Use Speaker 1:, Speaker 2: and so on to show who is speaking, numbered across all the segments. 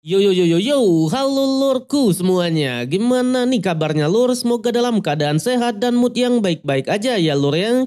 Speaker 1: Yo yo yo yo yo, halo lurku semuanya. Gimana nih kabarnya lur? Semoga dalam keadaan sehat dan mood yang baik-baik aja ya lur ya.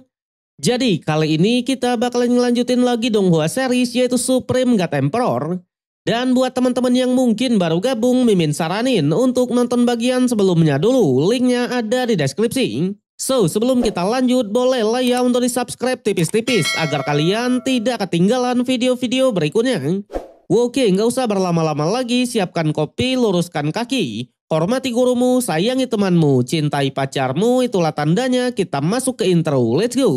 Speaker 1: Jadi kali ini kita bakalan ngelanjutin lagi Donghua series yaitu Supreme God Emperor. Dan buat teman-teman yang mungkin baru gabung, Mimin saranin untuk nonton bagian sebelumnya dulu. Linknya ada di deskripsi. So, sebelum kita lanjut, boleh lah ya untuk di-subscribe tipis-tipis agar kalian tidak ketinggalan video-video berikutnya. Oke, nggak usah berlama-lama lagi, siapkan kopi, luruskan kaki. Hormati gurumu, sayangi temanmu, cintai pacarmu, itulah tandanya kita masuk ke intro. Let's go!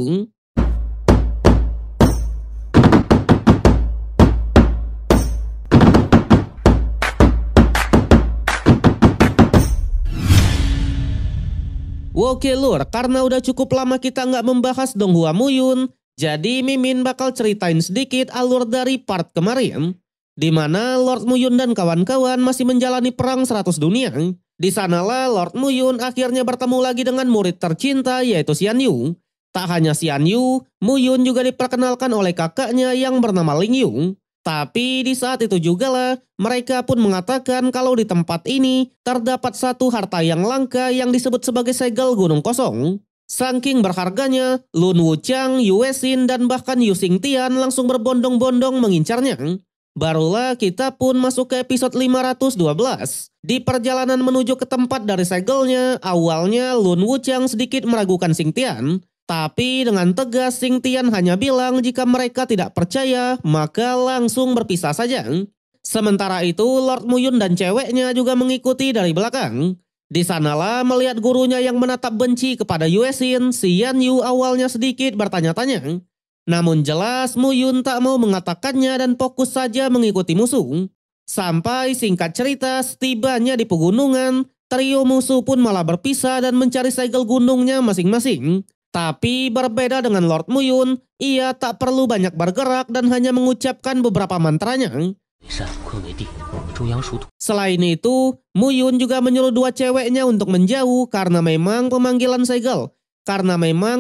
Speaker 1: Oke lur, karena udah cukup lama kita nggak membahas Donghua Muyun, jadi Mimin bakal ceritain sedikit alur dari part kemarin, di mana Lord Muyun dan kawan-kawan masih menjalani perang 100 dunia. Di sanalah Lord Muyun akhirnya bertemu lagi dengan murid tercinta yaitu Xian Yu. Tak hanya Xian Yu, Muyun juga diperkenalkan oleh kakaknya yang bernama Ling Yu. Tapi di saat itu juga lah, mereka pun mengatakan kalau di tempat ini terdapat satu harta yang langka yang disebut sebagai segel gunung kosong. Saking berharganya, Lun Wuchang, Yue Xin, dan bahkan Yu Xingtian langsung berbondong-bondong mengincarnya. Barulah kita pun masuk ke episode 512. Di perjalanan menuju ke tempat dari segelnya, awalnya Lun Wuchang sedikit meragukan Xingtian. Tapi dengan tegas Xingtian hanya bilang jika mereka tidak percaya, maka langsung berpisah saja. Sementara itu Lord Muyun dan ceweknya juga mengikuti dari belakang. Di sanalah melihat gurunya yang menatap benci kepada Yue Xin, Xian Yu awalnya sedikit bertanya-tanya. Namun jelas Muyun tak mau mengatakannya dan fokus saja mengikuti musuh. Sampai singkat cerita setibanya di pegunungan, trio musuh pun malah berpisah dan mencari segel gunungnya masing-masing. Tapi berbeda dengan Lord Muyun, ia tak perlu banyak bergerak dan hanya mengucapkan beberapa mantranya. Selain itu, Muyun juga menyuruh dua ceweknya untuk menjauh karena memang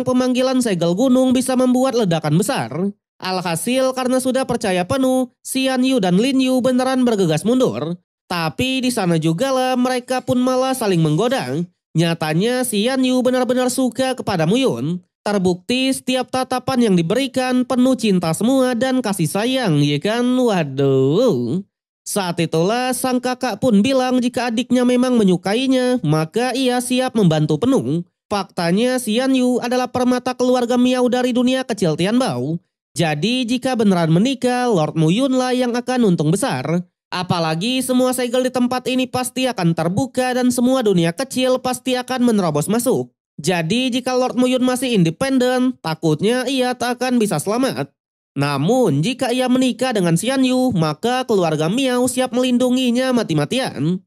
Speaker 1: pemanggilan segel gunung bisa membuat ledakan besar. Alhasil karena sudah percaya penuh, Xian Yu dan Lin Yu beneran bergegas mundur. Tapi di sana juga lah mereka pun malah saling menggoda. Nyatanya Xian Yu benar-benar suka kepada Muyun. Terbukti setiap tatapan yang diberikan penuh cinta semua dan kasih sayang, ya kan? Waduh. Saat itulah sang kakak pun bilang jika adiknya memang menyukainya, maka ia siap membantu penuh. Faktanya Xian Yu adalah permata keluarga Miao dari dunia kecil Tianbao. Jadi jika beneran menikah, Lord Muyun lah yang akan untung besar. Apalagi semua segel di tempat ini pasti akan terbuka dan semua dunia kecil pasti akan menerobos masuk. Jadi jika Lord Muyun masih independen, takutnya ia tak akan bisa selamat. Namun jika ia menikah dengan Xian Yu, maka keluarga Miao siap melindunginya mati-matian.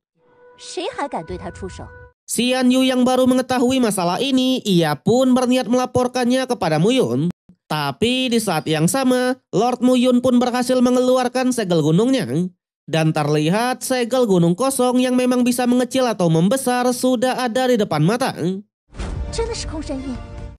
Speaker 1: Xian Yu yang baru mengetahui masalah ini, ia pun berniat melaporkannya kepada Muyun. Tapi di saat yang sama, Lord Muyun pun berhasil mengeluarkan segel gunungnya. Dan terlihat segel gunung kosong yang memang bisa mengecil atau membesar sudah ada di depan mata.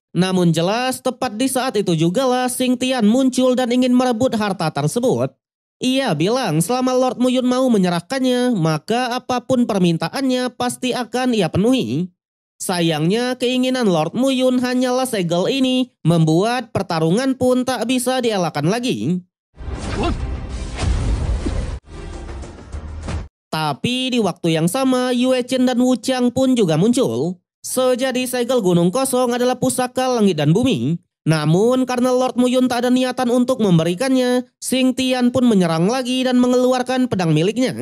Speaker 1: Namun jelas tepat di saat itu juga lah Xingtian muncul dan ingin merebut harta tersebut. Ia bilang selama Lord Muyun mau menyerahkannya, maka apapun permintaannya pasti akan ia penuhi. Sayangnya keinginan Lord Muyun hanyalah segel ini, membuat pertarungan pun tak bisa dielakkan lagi. Tapi di waktu yang sama, Yue Chen dan Wu Chang pun juga muncul. Sejadi segel gunung kosong adalah pusaka langit dan bumi. Namun karena Lord Muyun tak ada niatan untuk memberikannya, Xingtian pun menyerang lagi dan mengeluarkan pedang miliknya.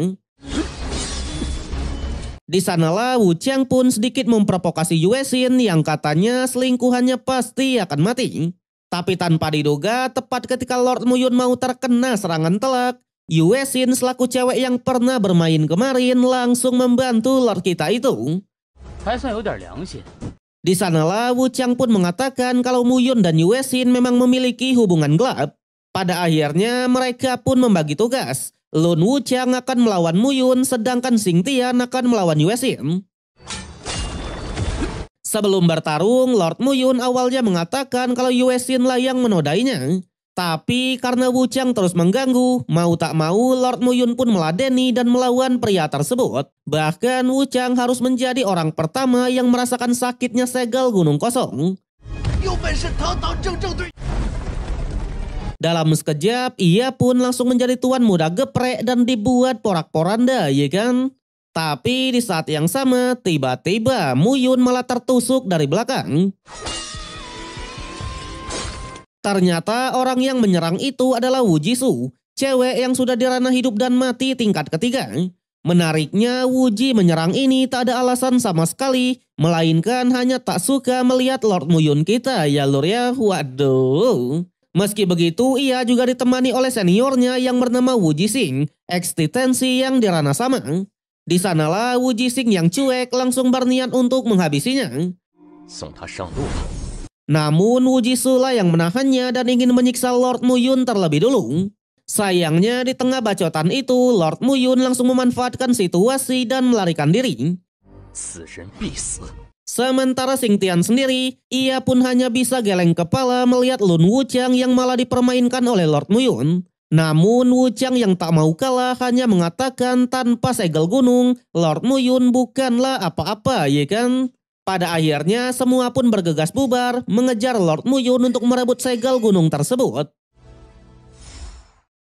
Speaker 1: Di sanalah Wu Chang pun sedikit memprovokasi Yue Xin yang katanya selingkuhannya pasti akan mati. Tapi tanpa diduga, tepat ketika Lord Muyun mau terkena serangan telak, Yue Xin selaku cewek yang pernah bermain kemarin langsung membantu Lord kita itu. Di sanalah Wu Chang pun mengatakan kalau Muyun dan Yue Xin memang memiliki hubungan gelap. Pada akhirnya mereka pun membagi tugas. Lun Wuchang akan melawan Muyun sedangkan Xingtian akan melawan Yue Xin. Sebelum bertarung, Lord Muyun awalnya mengatakan kalau Yue Xin lah yang menodainya. Tapi karena Wu Chang terus mengganggu, mau tak mau Lord Muyun pun meladeni dan melawan pria tersebut. Bahkan Wu Chang harus menjadi orang pertama yang merasakan sakitnya segel gunung kosong. Dalam sekejap, ia pun langsung menjadi tuan muda geprek dan dibuat porak-poranda, ya kan? Tapi di saat yang sama, tiba-tiba Muyun malah tertusuk dari belakang. Ternyata orang yang menyerang itu adalah Wu Jisoo, cewek yang sudah di ranah hidup dan mati tingkat ketiga. Menariknya, Wu Ji menyerang ini tak ada alasan sama sekali, melainkan hanya tak suka melihat Lord Muyun kita, ya lur ya, waduh. Meski begitu, ia juga ditemani oleh seniornya yang bernama Wu Jising, ex-Titensi yang di ranah sama. Di sanalah Wu Jising yang cuek langsung berniat untuk menghabisinya. Namun Wu Jisoo lah yang menahannya dan ingin menyiksa Lord Muyun terlebih dulu. Sayangnya di tengah bacotan itu, Lord Muyun langsung memanfaatkan situasi dan melarikan diri. Sementara Xing Tian sendiri, ia pun hanya bisa geleng kepala melihat Lun Wuchang yang malah dipermainkan oleh Lord Muyun. Namun Wuchang yang tak mau kalah hanya mengatakan tanpa segel gunung, Lord Muyun bukanlah apa-apa, ya kan? Pada akhirnya semua pun bergegas bubar mengejar Lord Muyun untuk merebut segel gunung tersebut.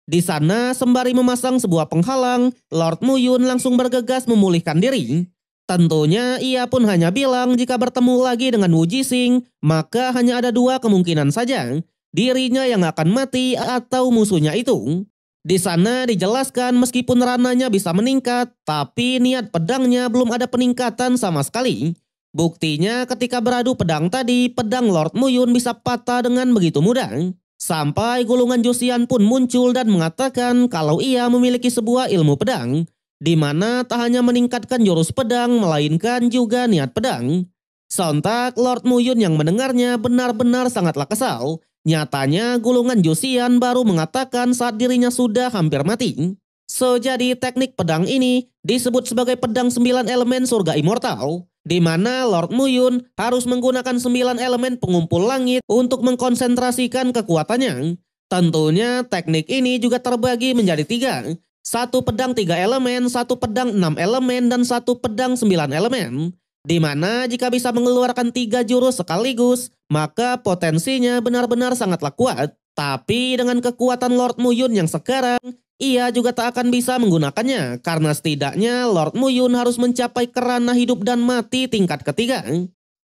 Speaker 1: Di sana sembari memasang sebuah penghalang, Lord Muyun langsung bergegas memulihkan diri. Tentunya ia pun hanya bilang jika bertemu lagi dengan Wu Jising, maka hanya ada dua kemungkinan saja. Dirinya yang akan mati atau musuhnya itu. Di sana dijelaskan meskipun rananya bisa meningkat, tapi niat pedangnya belum ada peningkatan sama sekali. Buktinya ketika beradu pedang tadi, pedang Lord Muyun bisa patah dengan begitu mudah. Sampai gulungan Jusian pun muncul dan mengatakan kalau ia memiliki sebuah ilmu pedang, di mana tak hanya meningkatkan jurus pedang, melainkan juga niat pedang. Sontak Lord Muyun yang mendengarnya benar-benar sangatlah kesal. Nyatanya gulungan Jusian baru mengatakan saat dirinya sudah hampir mati. So jadi teknik pedang ini disebut sebagai pedang 9 elemen surga immortal, di mana Lord Muyun harus menggunakan 9 elemen pengumpul langit untuk mengkonsentrasikan kekuatannya. Tentunya teknik ini juga terbagi menjadi 3. Satu pedang 3 elemen, satu pedang 6 elemen, dan satu pedang 9 elemen. Di mana jika bisa mengeluarkan 3 jurus sekaligus, maka potensinya benar-benar sangatlah kuat. Tapi dengan kekuatan Lord Muyun yang sekarang, ia juga tak akan bisa menggunakannya, karena setidaknya Lord Muyun harus mencapai kerana hidup dan mati tingkat ketiga.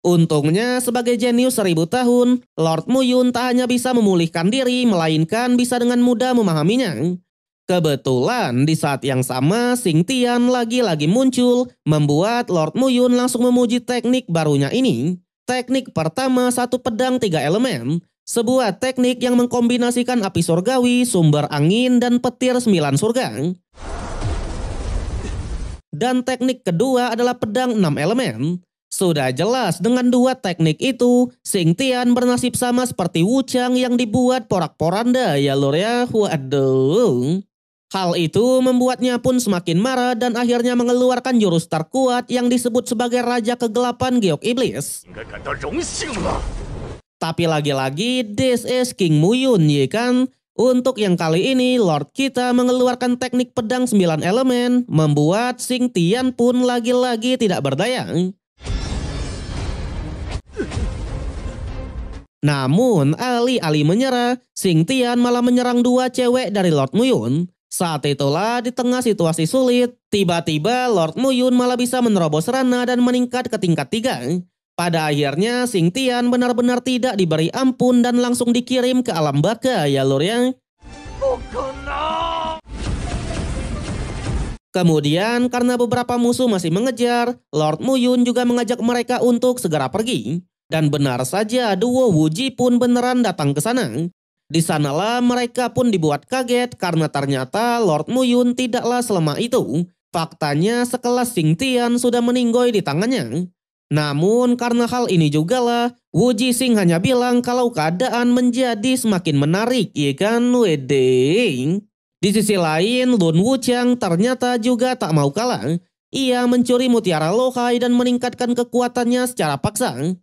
Speaker 1: Untungnya sebagai jenius 1000 tahun, Lord Muyun tak hanya bisa memulihkan diri, melainkan bisa dengan mudah memahaminya. Kebetulan di saat yang sama Xing Tian lagi-lagi muncul, membuat Lord Muyun langsung memuji teknik barunya ini. Teknik pertama satu pedang 3 elemen, sebuah teknik yang mengkombinasikan api surgawi, sumber angin, dan petir 9 surga. Dan teknik kedua adalah pedang 6 elemen. Sudah jelas dengan dua teknik itu, Xing Tian bernasib sama seperti Wu Chang yang dibuat porak-poranda, ya lur ya, waduh. Hal itu membuatnya pun semakin marah dan akhirnya mengeluarkan jurus terkuat yang disebut sebagai Raja Kegelapan Giok Iblis. Tapi lagi-lagi this is King Muyun, ya kan? Untuk yang kali ini Lord kita mengeluarkan teknik pedang 9 elemen, membuat Xing Tian pun lagi-lagi tidak berdaya. Namun alih-alih menyerah, Xing Tian malah menyerang dua cewek dari Lord Muyun. Saat itulah di tengah situasi sulit, tiba-tiba Lord Muyun malah bisa menerobos ranah dan meningkat ke tingkat 3. Pada akhirnya Xing Tian benar-benar tidak diberi ampun dan langsung dikirim ke alam baka, ya lur ya. Kemudian karena beberapa musuh masih mengejar, Lord Muyun juga mengajak mereka untuk segera pergi. Dan benar saja duo Wu Ji pun beneran datang ke sana. Di sanalah mereka pun dibuat kaget karena ternyata Lord Muyun tidaklah selemah itu. Faktanya sekelas Xing Tian sudah meninggoy di tangannya. Namun karena hal ini jugalah Wu Jising hanya bilang kalau keadaan menjadi semakin menarik, ya kan, wedeng. Di sisi lain Lun Wuchang ternyata juga tak mau kalah. Ia mencuri mutiara Lohai dan meningkatkan kekuatannya secara paksa.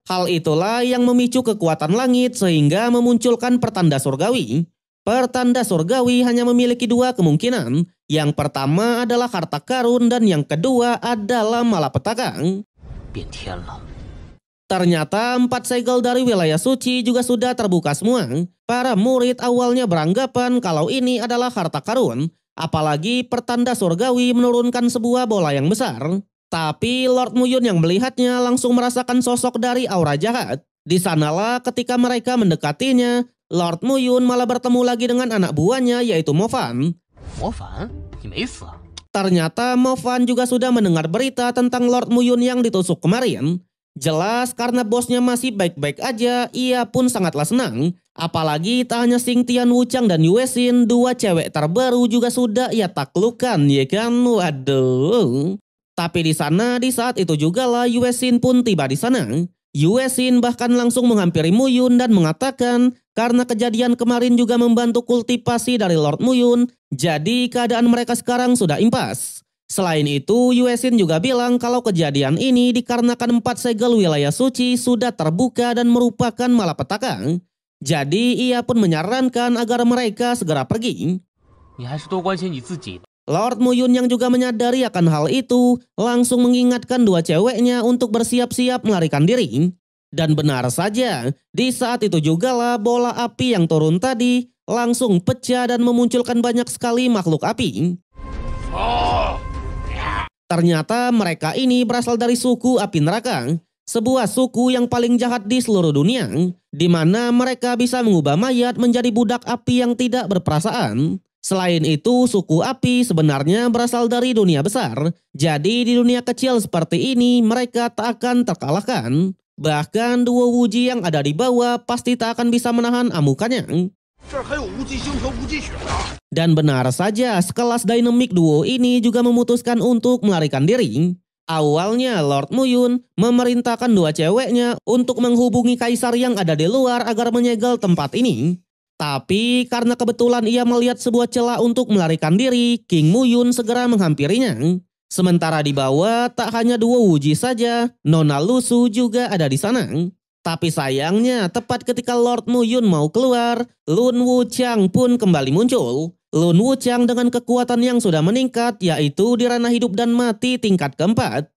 Speaker 1: Hal itulah yang memicu kekuatan langit sehingga memunculkan pertanda surgawi. Pertanda surgawi hanya memiliki dua kemungkinan. Yang pertama adalah harta karun dan yang kedua adalah malapetaka. Ternyata 4 segel dari wilayah suci juga sudah terbuka semua. Para murid awalnya beranggapan kalau ini adalah harta karun. Apalagi pertanda surgawi menurunkan sebuah bola yang besar. Tapi Lord Muyun yang melihatnya langsung merasakan sosok dari aura jahat. Di sanalah ketika mereka mendekatinya, Lord Muyun malah bertemu lagi dengan anak buahnya yaitu Mofan. Ternyata Mofan juga sudah mendengar berita tentang Lord Muyun yang ditusuk kemarin. Jelas karena bosnya masih baik-baik aja, ia pun sangatlah senang. Apalagi tak hanya Xing Tian Wuchang dan Yue Xin, dua cewek terbaru juga sudah ia taklukkan, ya kan? Waduh. Tapi di sana di saat itu juga lah Yue Xin pun tiba di sana. Yue Xin bahkan langsung menghampiri Muyun dan mengatakan karena kejadian kemarin juga membantu kultivasi dari Lord Muyun, jadi keadaan mereka sekarang sudah impas. Selain itu, Yue Xin juga bilang kalau kejadian ini dikarenakan 4 segel wilayah suci sudah terbuka dan merupakan malapetaka. Jadi ia pun menyarankan agar mereka segera pergi. Lord Muyun yang juga menyadari akan hal itu langsung mengingatkan dua ceweknya untuk bersiap-siap melarikan diri. Dan benar saja, di saat itu juga lah bola api yang turun tadi langsung pecah dan memunculkan banyak sekali makhluk api. Ternyata mereka ini berasal dari suku api neraka, sebuah suku yang paling jahat di seluruh dunia, di mana mereka bisa mengubah mayat menjadi budak api yang tidak berperasaan. Selain itu, suku api sebenarnya berasal dari dunia besar. Jadi di dunia kecil seperti ini mereka tak akan terkalahkan. Bahkan duo Wuji yang ada di bawah pasti tak akan bisa menahan amukannya. Dan benar saja, sekelas Dynamic Duo ini juga memutuskan untuk melarikan diri. Awalnya Lord Muyun memerintahkan dua ceweknya untuk menghubungi kaisar yang ada di luar agar menyegel tempat ini. Tapi karena kebetulan ia melihat sebuah celah untuk melarikan diri, King Muyun segera menghampirinya. Sementara di bawah tak hanya dua Wuji saja, Nona Lusu juga ada di sana. Tapi sayangnya tepat ketika Lord Muyun mau keluar, Lun Wuchang pun kembali muncul. Lun Wuchang dengan kekuatan yang sudah meningkat yaitu di ranah hidup dan mati tingkat keempat.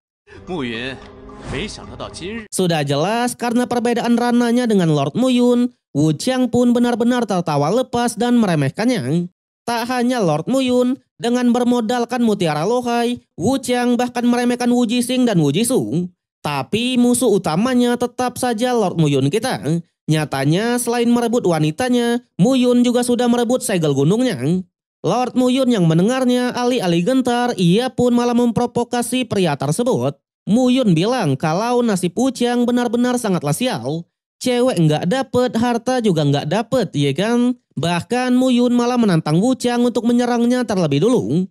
Speaker 1: Sudah jelas karena perbedaan ranahnya dengan Lord Muyun, Wuchang pun benar-benar tertawa lepas dan meremehkannya. Tak hanya Lord Muyun, dengan bermodalkan mutiara lohai, Wuchang bahkan meremehkan Wu Jixing dan Wu Jisoo. Tapi musuh utamanya tetap saja Lord Muyun kita. Nyatanya selain merebut wanitanya, Muyun juga sudah merebut segel gunungnya. Lord Muyun yang mendengarnya alih-alih gentar, ia pun malah memprovokasi pria tersebut. Muyun bilang kalau nasib Wuchang benar-benar sangatlah sial. Cewek nggak dapet, harta juga nggak dapet, ya kan? Bahkan Muyun malah menantang Wuchang untuk menyerangnya terlebih dulu.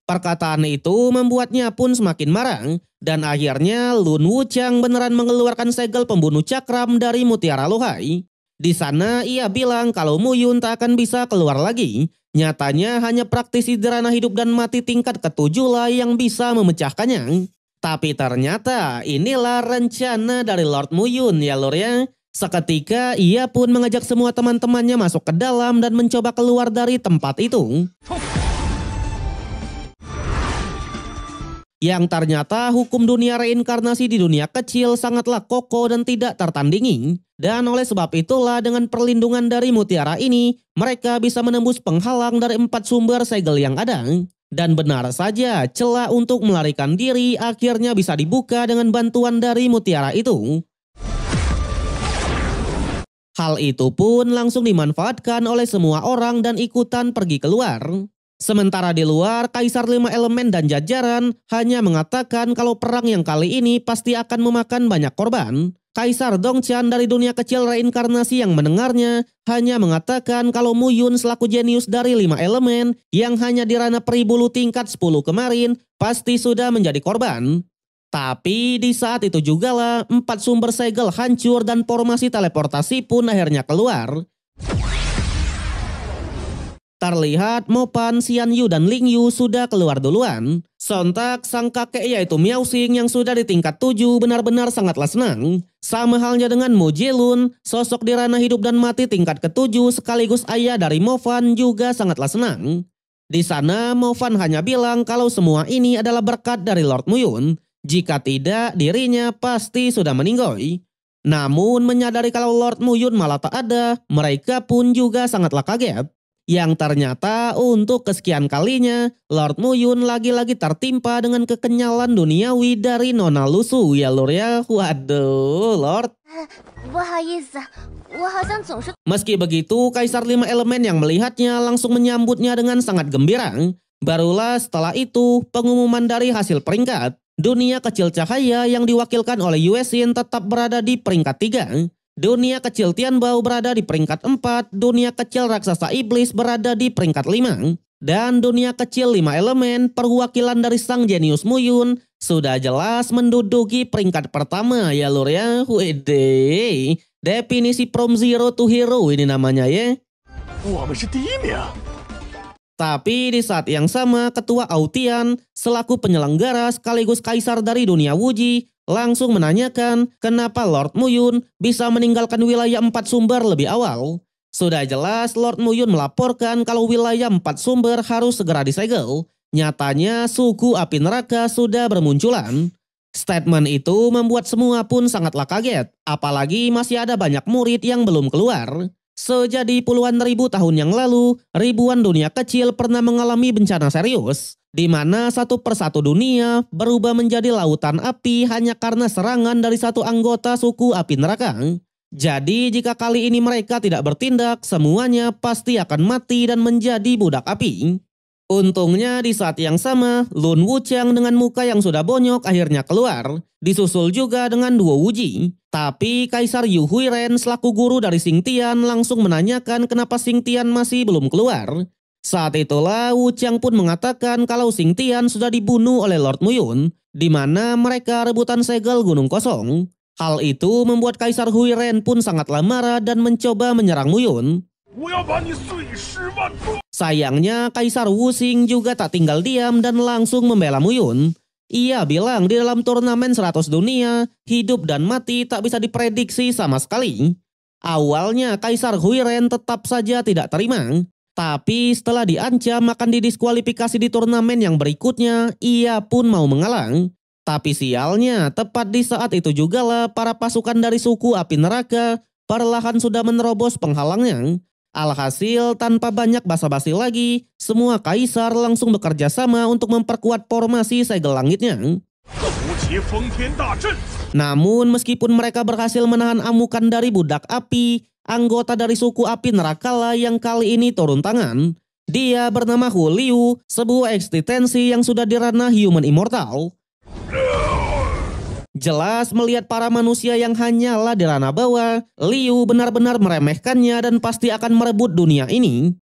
Speaker 1: Perkataan itu membuatnya pun semakin marah. Dan akhirnya Lun Wuchang beneran mengeluarkan segel pembunuh cakram dari mutiara lohai. Di sana ia bilang kalau Muyun tak akan bisa keluar lagi. Nyatanya hanya praktisi di ranah hidup dan mati tingkat ke-7 lah yang bisa memecahkannya. Tapi ternyata inilah rencana dari Lord Muyun ya lor ya. Seketika ia pun mengajak semua teman-temannya masuk ke dalam dan mencoba keluar dari tempat itu. Yang ternyata hukum dunia reinkarnasi di dunia kecil sangatlah kokoh dan tidak tertandingi. Dan oleh sebab itulah dengan perlindungan dari mutiara ini, mereka bisa menembus penghalang dari 4 sumber segel yang ada. Dan benar saja, celah untuk melarikan diri akhirnya bisa dibuka dengan bantuan dari mutiara itu. Hal itu pun langsung dimanfaatkan oleh semua orang dan ikutan pergi keluar. Sementara di luar, Kaisar 5 Elemen dan jajaran hanya mengatakan kalau perang yang kali ini pasti akan memakan banyak korban. Kaisar Dongchan dari dunia kecil reinkarnasi yang mendengarnya hanya mengatakan kalau Muyun selaku jenius dari 5 elemen yang hanya di ranah peribulu tingkat 10 kemarin pasti sudah menjadi korban. Tapi di saat itu jugalah 4 sumber segel hancur dan formasi teleportasi pun akhirnya keluar. Terlihat Mopan, Xian Yu dan Ling Yu sudah keluar duluan. Sontak sang kakek yaitu Miao Xing yang sudah di tingkat 7 benar-benar sangatlah senang. Sama halnya dengan Mo Jelun, sosok di ranah hidup dan mati tingkat ke-7 sekaligus ayah dari Mo Fan juga sangatlah senang. Di sana Mo Fan hanya bilang kalau semua ini adalah berkat dari Lord Muyun. Jika tidak, dirinya pasti sudah meninggoy. Namun menyadari kalau Lord Muyun malah tak ada, mereka pun juga sangatlah kaget. Yang ternyata untuk kesekian kalinya, Lord Muyun lagi-lagi tertimpa dengan kekenyalan duniawi dari Nona Lusu ya lur ya. Waduh, Lord. Meski begitu, Kaisar 5 Elemen yang melihatnya langsung menyambutnya dengan sangat gembira. Barulah setelah itu, pengumuman dari hasil peringkat. Dunia kecil cahaya yang diwakilkan oleh Yue Xin tetap berada di peringkat 3. Dunia kecil Tianbao berada di peringkat 4, dunia kecil raksasa iblis berada di peringkat 5. Dan dunia kecil 5 elemen perwakilan dari sang jenius Muyun sudah jelas menduduki peringkat pertama ya lur ya. Wede, definisi from zero to hero ini namanya ya. Tapi di saat yang sama Ketua Autian selaku penyelenggara sekaligus kaisar dari dunia Wuji langsung menanyakan kenapa Lord Muyun bisa meninggalkan wilayah 4 sumber lebih awal. Sudah jelas Lord Muyun melaporkan kalau wilayah 4 sumber harus segera disegel. Nyatanya suku api neraka sudah bermunculan. Statement itu membuat semua pun sangatlah kaget. Apalagi masih ada banyak murid yang belum keluar. Sejadi puluhan ribu tahun yang lalu, ribuan dunia kecil pernah mengalami bencana serius, di mana satu persatu dunia berubah menjadi lautan api hanya karena serangan dari satu anggota suku api neraka. Jadi jika kali ini mereka tidak bertindak, semuanya pasti akan mati dan menjadi budak api. Untungnya di saat yang sama, Lun Wuchang dengan muka yang sudah bonyok akhirnya keluar. Disusul juga dengan duo Wuji. Tapi Kaisar Yu Huiren selaku guru dari Xingtian langsung menanyakan kenapa Xingtian masih belum keluar. Saat itulah Wuchang pun mengatakan kalau Xingtian sudah dibunuh oleh Lord Muyun, di mana mereka rebutan segel Gunung Kosong. Hal itu membuat Kaisar Huiren pun sangatlah marah dan mencoba menyerang Muyun. Sayangnya Kaisar Wuxing juga tak tinggal diam dan langsung membela Muyun. Ia bilang di dalam turnamen 100 dunia, hidup dan mati tak bisa diprediksi sama sekali. Awalnya Kaisar Huiren tetap saja tidak terima. Tapi setelah diancam akan didiskualifikasi di turnamen yang berikutnya, ia pun mau mengalah. Tapi sialnya, tepat di saat itu jugalah para pasukan dari suku api neraka perlahan sudah menerobos penghalangnya. Alhasil tanpa banyak basa-basi lagi, semua kaisar langsung bekerja sama untuk memperkuat formasi segel langitnya. Namun meskipun mereka berhasil menahan amukan dari budak api, anggota dari suku api neraka lah yang kali ini turun tangan. Dia bernama Hu Liu, sebuah eksistensi yang sudah di ranah human immortal. Jelas melihat para manusia yang hanyalah di ranah bawah, Liu benar-benar meremehkannya dan pasti akan merebut dunia ini.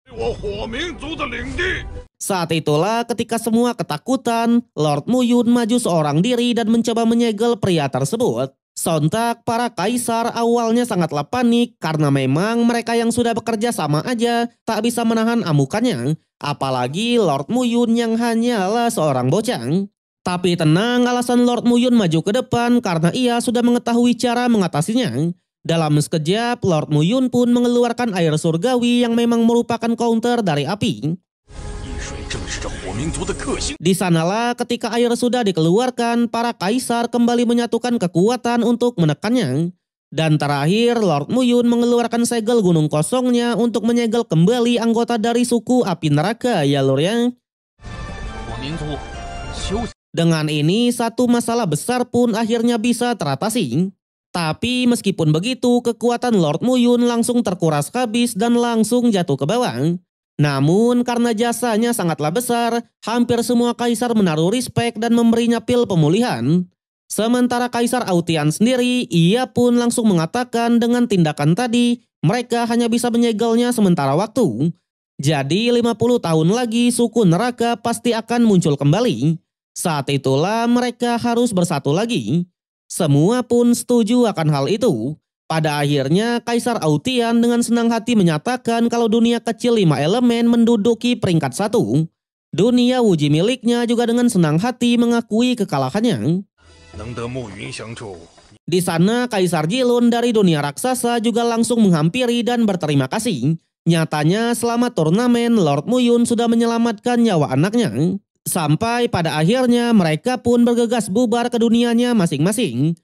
Speaker 1: Saat itulah ketika semua ketakutan, Lord Muyun maju seorang diri dan mencoba menyegel pria tersebut. Sontak para kaisar awalnya sangatlah panik karena memang mereka yang sudah bekerja sama aja tak bisa menahan amukannya. Apalagi Lord Muyun yang hanyalah seorang bocah. Tapi tenang, alasan Lord Muyun maju ke depan karena ia sudah mengetahui cara mengatasinya. Dalam sekejap, Lord Muyun pun mengeluarkan air surgawi yang memang merupakan counter dari api. Di sanalah ketika air sudah dikeluarkan, para kaisar kembali menyatukan kekuatan untuk menekannya. Dan terakhir, Lord Muyun mengeluarkan segel gunung kosongnya untuk menyegel kembali anggota dari suku api neraka ya lur ya. Dengan ini, satu masalah besar pun akhirnya bisa teratasi. Tapi meskipun begitu, kekuatan Lord Muyun langsung terkuras habis dan langsung jatuh ke bawah. Namun karena jasanya sangatlah besar, hampir semua kaisar menaruh respek dan memberinya pil pemulihan. Sementara Kaisar Autian sendiri, ia pun langsung mengatakan dengan tindakan tadi, mereka hanya bisa menyegelnya sementara waktu. Jadi 50 tahun lagi suku neraka pasti akan muncul kembali. Saat itulah mereka harus bersatu lagi. Semua pun setuju akan hal itu. Pada akhirnya Kaisar Autian dengan senang hati menyatakan kalau dunia kecil 5 elemen menduduki peringkat 1. Dunia Wuji miliknya juga dengan senang hati mengakui kekalahannya. Di sana Kaisar Jilun dari dunia raksasa juga langsung menghampiri dan berterima kasih. Nyatanya selama turnamen Lord Muyun sudah menyelamatkan nyawa anaknya. Sampai pada akhirnya mereka pun bergegas bubar ke dunianya masing-masing.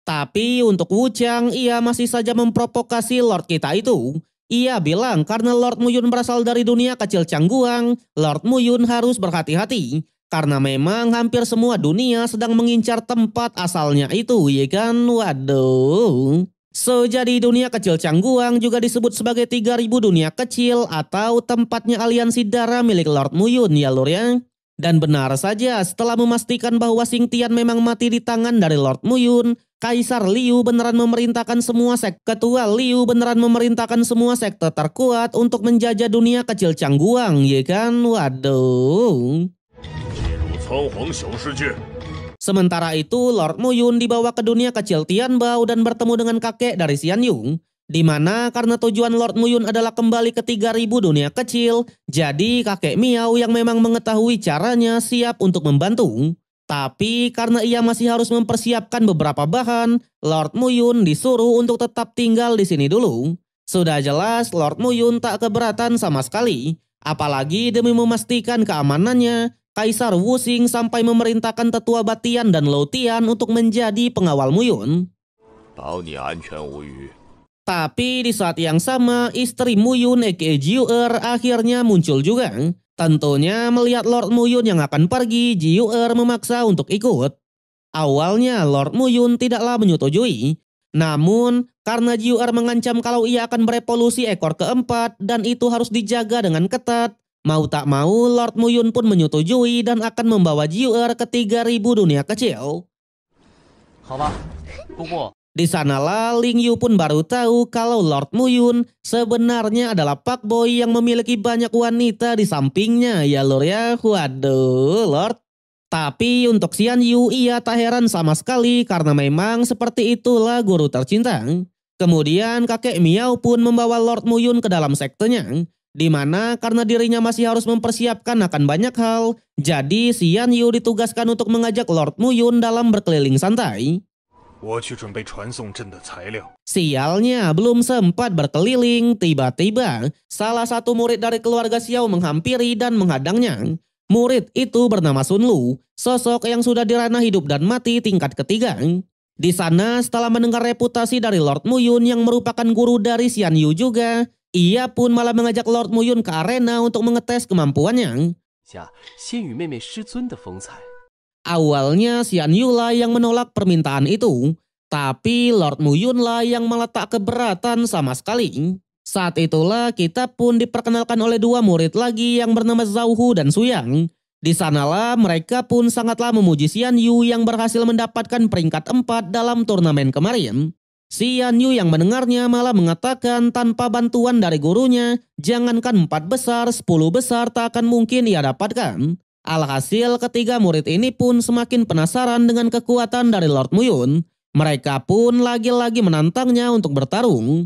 Speaker 1: Tapi untuk Wu Qiang, ia masih saja memprovokasi Lord kita itu. Ia bilang karena Lord Muyun berasal dari dunia kecil Cangguang, Lord Muyun harus berhati-hati. Karena memang hampir semua dunia sedang mengincar tempat asalnya itu, ya kan? Waduh. So, jadi dunia kecil Cangguang juga disebut sebagai 3000 dunia kecil atau tempatnya aliansi darah milik Lord Muyun ya lur ya. Dan benar saja setelah memastikan bahwa Xingtian memang mati di tangan dari Lord Muyun, Kaisar Liu beneran memerintahkan semua Ketua Liu beneran memerintahkan semua sekte terkuat untuk menjajah dunia kecil Cangguang, ya kan? Waduh. Sementara itu, Lord Muyun dibawa ke dunia kecil Tianbao dan bertemu dengan kakek dari Xian Yu. Di mana karena tujuan Lord Muyun adalah kembali ke 3000 dunia kecil, jadi kakek Miao yang memang mengetahui caranya siap untuk membantu. Tapi karena ia masih harus mempersiapkan beberapa bahan, Lord Muyun disuruh untuk tetap tinggal di sini dulu. Sudah jelas Lord Muyun tak keberatan sama sekali, apalagi demi memastikan keamanannya. Kaisar Wuxing sampai memerintahkan Tetua Batian dan Lotian untuk menjadi pengawal Muyun. Tapi di saat yang sama, istri Muyun aka Jiuer akhirnya muncul juga. Tentunya melihat Lord Muyun yang akan pergi, Jiuer memaksa untuk ikut. Awalnya Lord Muyun tidaklah menyetujui. Namun karena Jiuer mengancam kalau ia akan berevolusi ekor keempat dan itu harus dijaga dengan ketat, mau tak mau Lord Muyun pun menyetujui dan akan membawa Jiuer ke 3000 dunia kecil. Di sanalah Ling Yu pun baru tahu kalau Lord Muyun sebenarnya adalah Pak Boy yang memiliki banyak wanita di sampingnya ya lor ya. Waduh Lord. Tapi untuk Xian Yu ia tak heran sama sekali karena memang seperti itulah guru tercinta. Kemudian kakek Miao pun membawa Lord Muyun ke dalam sektenya. Di mana karena dirinya masih harus mempersiapkan akan banyak hal, jadi Xian Yu ditugaskan untuk mengajak Lord Muyun dalam berkeliling santai. Sialnya belum sempat berkeliling, tiba-tiba salah satu murid dari keluarga Xiao menghampiri dan menghadangnya. Murid itu bernama Sun Lu, sosok yang sudah dirana hidup dan mati tingkat ketiga. Di sana setelah mendengar reputasi dari Lord Muyun yang merupakan guru dari Xian Yu juga, ia pun malah mengajak Lord Muyun ke arena untuk mengetes kemampuannya. Awalnya Xian Yu lah yang menolak permintaan itu, tapi Lord Muyun lah yang malah tak keberatan sama sekali. Saat itulah kita pun diperkenalkan oleh dua murid lagi yang bernama Zhao Hu dan Suyang. Di sanalah mereka pun sangatlah memuji Xian Yu yang berhasil mendapatkan peringkat 4 dalam turnamen kemarin. Xian Yu yang mendengarnya malah mengatakan tanpa bantuan dari gurunya, jangankan 4 besar, 10 besar tak akan mungkin ia dapatkan. Alhasil ketiga murid ini pun semakin penasaran dengan kekuatan dari Lord Muyun. Mereka pun lagi-lagi menantangnya untuk bertarung.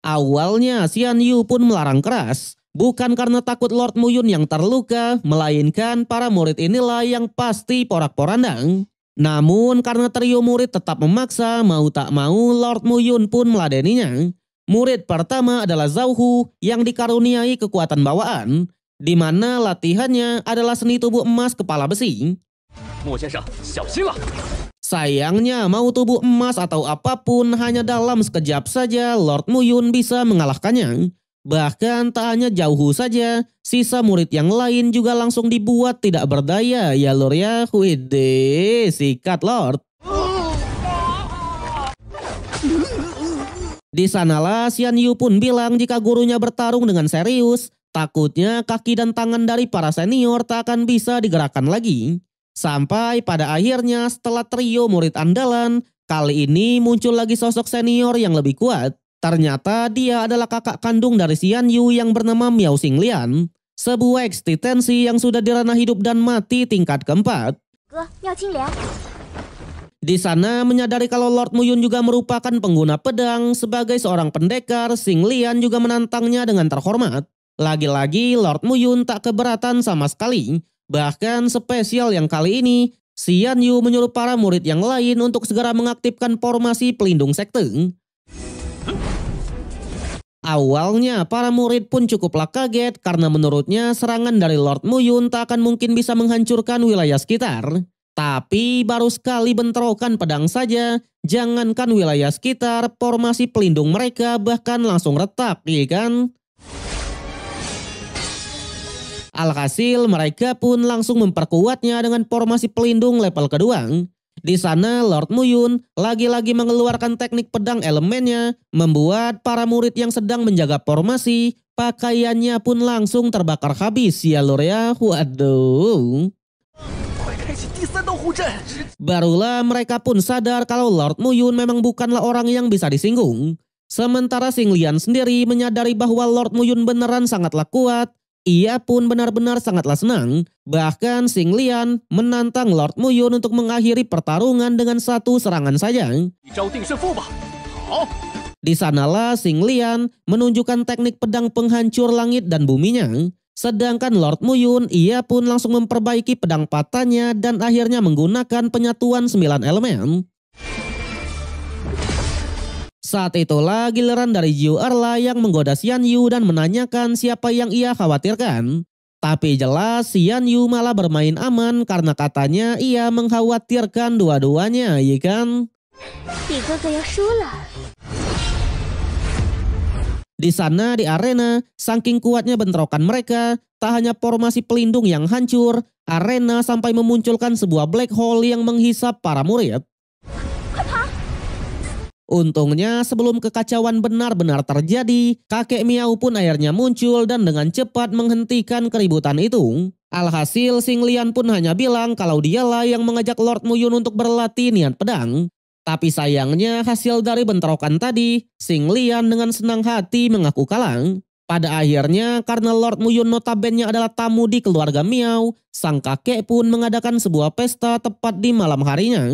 Speaker 1: Awalnya Xian Yu pun melarang keras. Bukan karena takut Lord Muyun yang terluka, melainkan para murid inilah yang pasti porak-porandang. Namun karena trio murid tetap memaksa, mau tak mau Lord Muyun pun meladeninya. Murid pertama adalah Zhao Hu yang dikaruniai kekuatan bawaan, di mana latihannya adalah seni tubuh emas kepala besi. Sayangnya mau tubuh emas atau apapun hanya dalam sekejap saja Lord Muyun bisa mengalahkannya. Bahkan tak hanya Zhao Hu saja, sisa murid yang lain juga langsung dibuat tidak berdaya ya lor ya. Wede, sikat Lord. Di sanalah Xian Yu pun bilang jika gurunya bertarung dengan serius, takutnya kaki dan tangan dari para senior tak akan bisa digerakkan lagi. Sampai pada akhirnya setelah trio murid andalan, kali ini muncul lagi sosok senior yang lebih kuat. Ternyata dia adalah kakak kandung dari Xian Yu yang bernama Miao Xinglian, sebuah eksistensi yang sudah dirana hidup dan mati tingkat keempat. Di sana menyadari kalau Lord Muyun juga merupakan pengguna pedang, sebagai seorang pendekar, Xing Lian juga menantangnya dengan terhormat. Lagi-lagi Lord Muyun tak keberatan sama sekali. Bahkan spesial yang kali ini, Xian Yu menyuruh para murid yang lain untuk segera mengaktifkan formasi pelindung sekte. Awalnya para murid pun cukuplah kaget karena menurutnya serangan dari Lord Muyun tak akan mungkin bisa menghancurkan wilayah sekitar. Tapi baru sekali bentrokan pedang saja, jangankan wilayah sekitar, formasi pelindung mereka bahkan langsung retak, ya kan? Alhasil mereka pun langsung memperkuatnya dengan formasi pelindung level kedua. Di sana Lord Muyun lagi-lagi mengeluarkan teknik pedang elemennya, membuat para murid yang sedang menjaga formasi, pakaiannya pun langsung terbakar habis ya lor ya, waduh. Barulah mereka pun sadar kalau Lord Muyun memang bukanlah orang yang bisa disinggung. Sementara Xing Lian sendiri menyadari bahwa Lord Muyun beneran sangatlah kuat. Ia pun benar-benar sangatlah senang. Bahkan Xing Lian menantang Lord Muyun untuk mengakhiri pertarungan dengan satu serangan saja. Di sanalah Xing Lian menunjukkan teknik pedang penghancur langit dan buminya. Sedangkan Lord Muyun, ia pun langsung memperbaiki pedang patahnya dan akhirnya menggunakan penyatuan 9 elemen. Saat itulah giliran dari Jiu Erla yang menggoda Xian Yu dan menanyakan siapa yang ia khawatirkan. Tapi jelas Xian Yu malah bermain aman karena katanya ia mengkhawatirkan dua-duanya, ya kan? Di sana di arena, saking kuatnya bentrokan mereka, tak hanya formasi pelindung yang hancur, arena sampai memunculkan sebuah black hole yang menghisap para murid. Untungnya sebelum kekacauan benar-benar terjadi, kakek Miao pun akhirnya muncul dan dengan cepat menghentikan keributan itu. Alhasil Xing Lian pun hanya bilang kalau dialah yang mengajak Lord Muyun untuk berlatih niat pedang. Tapi sayangnya hasil dari bentrokan tadi, Xing Lian dengan senang hati mengaku kalah. Pada akhirnya karena Lord Muyun notabene adalah tamu di keluarga Miao, sang kakek pun mengadakan sebuah pesta tepat di malam harinya.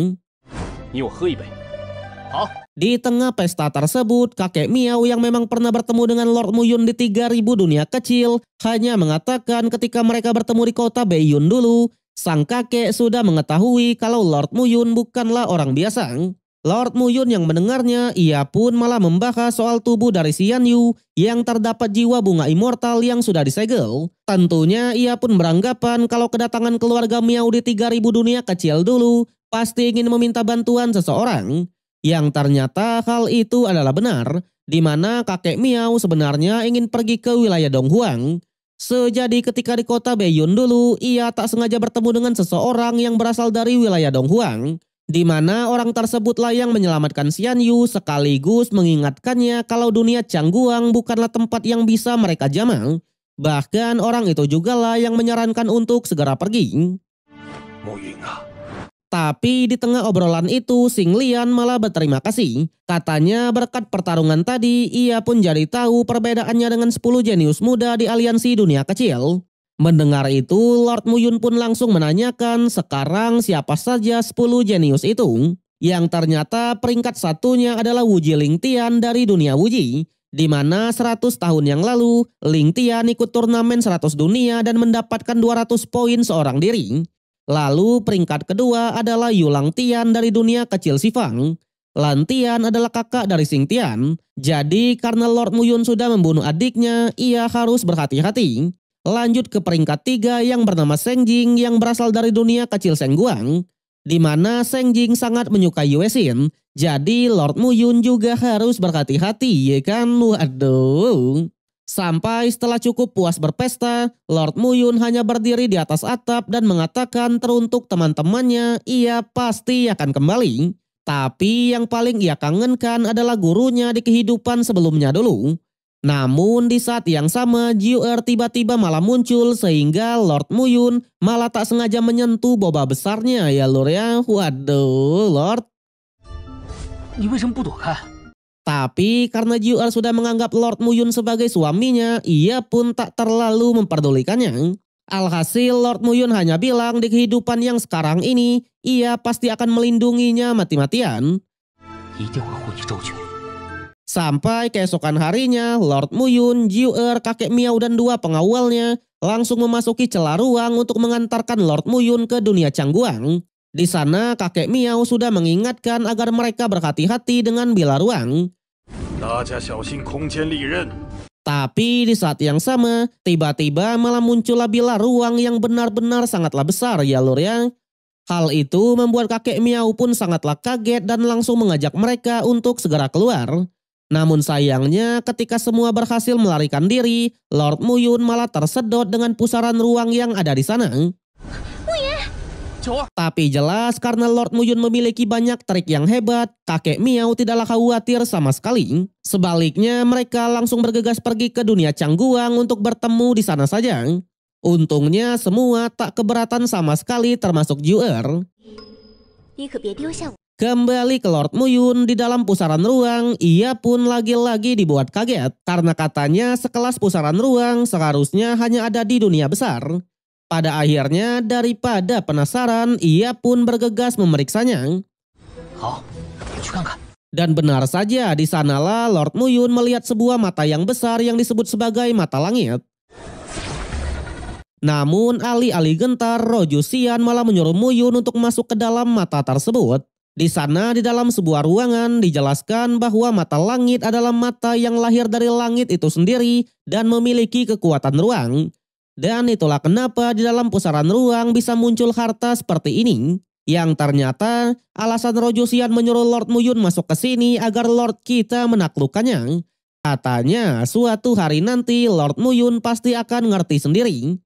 Speaker 1: Di tengah pesta tersebut, kakek Miao yang memang pernah bertemu dengan Lord Muyun di 3000 dunia kecil, hanya mengatakan ketika mereka bertemu di kota Beiyun dulu, sang kakek sudah mengetahui kalau Lord Muyun bukanlah orang biasa. Lord Muyun yang mendengarnya, ia pun malah membahas soal tubuh dari Xian Yu yang terdapat jiwa bunga immortal yang sudah disegel. Tentunya ia pun beranggapan kalau kedatangan keluarga Miao di 3000 dunia kecil dulu pasti ingin meminta bantuan seseorang. Yang ternyata hal itu adalah benar, di mana kakek Miao sebenarnya ingin pergi ke wilayah Donghuang. Sejadi ketika di kota Beiyun dulu, ia tak sengaja bertemu dengan seseorang yang berasal dari wilayah Donghuang. Di mana orang tersebutlah yang menyelamatkan Xian Yu sekaligus mengingatkannya kalau dunia Changguang bukanlah tempat yang bisa mereka jamah. Bahkan orang itu jugalah yang menyarankan untuk segera pergi. Tapi di tengah obrolan itu Xing Lian malah berterima kasih. Katanya berkat pertarungan tadi ia pun jadi tahu perbedaannya dengan 10 jenius muda di aliansi dunia kecil. Mendengar itu, Lord Muyun pun langsung menanyakan sekarang siapa saja 10 jenius itu. Yang ternyata peringkat satunya adalah Wuji Lingtian dari dunia Wuji. Di mana 100 tahun yang lalu, Lingtian ikut turnamen 100 dunia dan mendapatkan 200 poin seorang diri. Lalu peringkat kedua adalah Yulang Tian dari dunia kecil Sifang. Lan Tian adalah kakak dari Xing Tian. Jadi karena Lord Muyun sudah membunuh adiknya, ia harus berhati-hati. Lanjut ke peringkat 3 yang bernama Seng Jing yang berasal dari dunia kecil Sengguang. Di mana Seng Jing sangat menyukai Yue Xin. Jadi Lord Muyun juga harus berhati-hati, ya kan? Waduh. Sampai setelah cukup puas berpesta, Lord Muyun hanya berdiri di atas atap dan mengatakan teruntuk teman-temannya ia pasti akan kembali. Tapi yang paling ia kangenkan adalah gurunya di kehidupan sebelumnya dulu. Namun di saat yang sama Jiu Er tiba-tiba malah muncul sehingga Lord Muyun malah tak sengaja menyentuh boba besarnya ya lor ya. Waduh Lord. Tapi karena Jiu Er sudah menganggap Lord Muyun sebagai suaminya, ia pun tak terlalu memperdulikannya. Alhasil Lord Muyun hanya bilang di kehidupan yang sekarang ini, ia pasti akan melindunginya mati-matian. Sampai keesokan harinya, Lord Muyun, Jiuer, kakek Miao dan dua pengawalnya langsung memasuki celah ruang untuk mengantarkan Lord Muyun ke dunia Cangguang. Di sana kakek Miao sudah mengingatkan agar mereka berhati-hati dengan bila ruang. Tapi di saat yang sama, tiba-tiba malah muncullah bila ruang yang benar-benar sangatlah besar ya lur ya. Hal itu membuat kakek Miao pun sangatlah kaget dan langsung mengajak mereka untuk segera keluar. Namun sayangnya ketika semua berhasil melarikan diri, Lord Muyun malah tersedot dengan pusaran ruang yang ada di sana. Tapi jelas karena Lord Muyun memiliki banyak trik yang hebat, kakek Miao tidaklah khawatir sama sekali. Sebaliknya mereka langsung bergegas pergi ke dunia Cangguang untuk bertemu di sana saja. Untungnya semua tak keberatan sama sekali termasuk Jiuer. Kembali ke Lord Muyun di dalam pusaran ruang, ia pun lagi-lagi dibuat kaget. Karena katanya sekelas pusaran ruang seharusnya hanya ada di dunia besar. Pada akhirnya daripada penasaran, ia pun bergegas memeriksanya. Dan benar saja di sanalah Lord Muyun melihat sebuah mata yang besar yang disebut sebagai mata langit. Namun alih-alih gentar, Roju Xian malah menyuruh Muyun untuk masuk ke dalam mata tersebut. Di sana di dalam sebuah ruangan dijelaskan bahwa mata langit adalah mata yang lahir dari langit itu sendiri dan memiliki kekuatan ruang. Dan itulah kenapa di dalam pusaran ruang bisa muncul harta seperti ini. Yang ternyata alasan Roju Xian menyuruh Lord Muyun masuk ke sini agar Lord kita menaklukkannya. Katanya suatu hari nanti Lord Muyun pasti akan ngerti sendiri.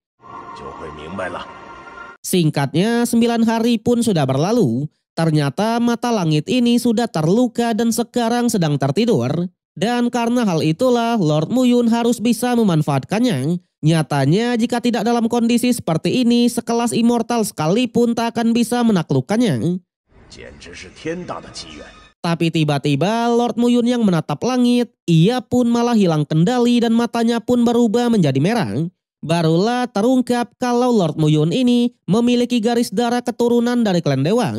Speaker 1: Singkatnya 9 hari pun sudah berlalu. Ternyata mata langit ini sudah terluka dan sekarang sedang tertidur. Dan karena hal itulah Lord Muyun harus bisa memanfaatkannya. Nyatanya jika tidak dalam kondisi seperti ini, sekelas immortal sekalipun tak akan bisa menaklukkannya. Tapi tiba-tiba Lord Muyun yang menatap langit, ia pun malah hilang kendali dan matanya pun berubah menjadi merah. Barulah terungkap kalau Lord Muyun ini memiliki garis darah keturunan dari klan dewa.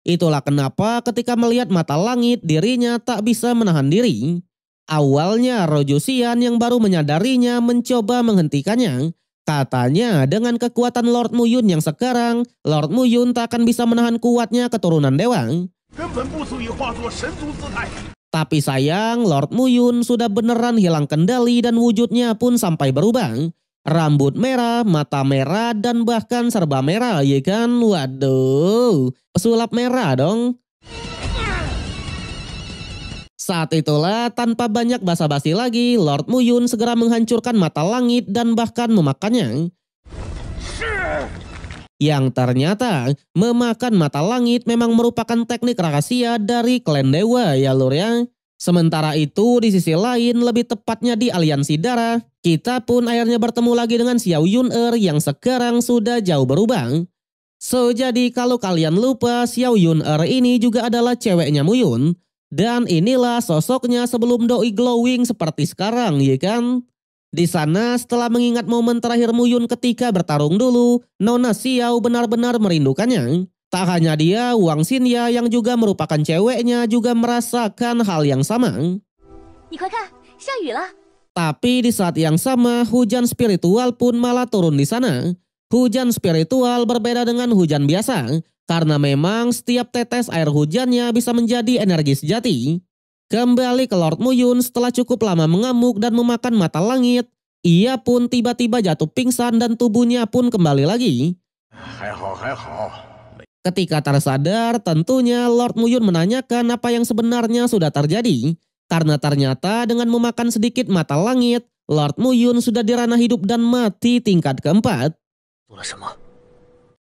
Speaker 1: Itulah kenapa ketika melihat mata langit dirinya tak bisa menahan diri. Awalnya Roju Xian yang baru menyadarinya mencoba menghentikannya. Katanya dengan kekuatan Lord Muyun yang sekarang, Lord Muyun tak akan bisa menahan kuatnya keturunan dewa. Tapi sayang Lord Muyun sudah beneran hilang kendali dan wujudnya pun sampai berubah. Rambut merah, mata merah, dan bahkan serba merah, ya kan? Waduh, pesulap merah dong. Saat itulah tanpa banyak basa-basi lagi, Lord Muyun segera menghancurkan mata langit dan bahkan memakannya. Yang ternyata memakan mata langit memang merupakan teknik rahasia dari klan dewa ya lur ya. Sementara itu di sisi lain lebih tepatnya di aliansi darah, kita pun akhirnya bertemu lagi dengan Xiao Yun-er yang sekarang sudah jauh berubah. So jadi kalau kalian lupa, Xiao Yun-er ini juga adalah ceweknya Muyun. Dan inilah sosoknya sebelum doi glowing seperti sekarang ya kan. Di sana setelah mengingat momen terakhir Muyun ketika bertarung dulu, Nona Xiao benar-benar merindukannya. Tak hanya dia, Wang Xinya yang juga merupakan ceweknya juga merasakan hal yang sama. Tapi di saat yang sama, hujan spiritual pun malah turun di sana. Hujan spiritual berbeda dengan hujan biasa, karena memang setiap tetes air hujannya bisa menjadi energi sejati. Kembali ke Lord Muyun setelah cukup lama mengamuk dan memakan mata langit, ia pun tiba-tiba jatuh pingsan dan tubuhnya pun kembali lagi. Ketika tersadar, tentunya Lord Muyun menanyakan apa yang sebenarnya sudah terjadi. Karena ternyata dengan memakan sedikit mata langit, Lord Muyun sudah dirana hidup dan mati tingkat keempat.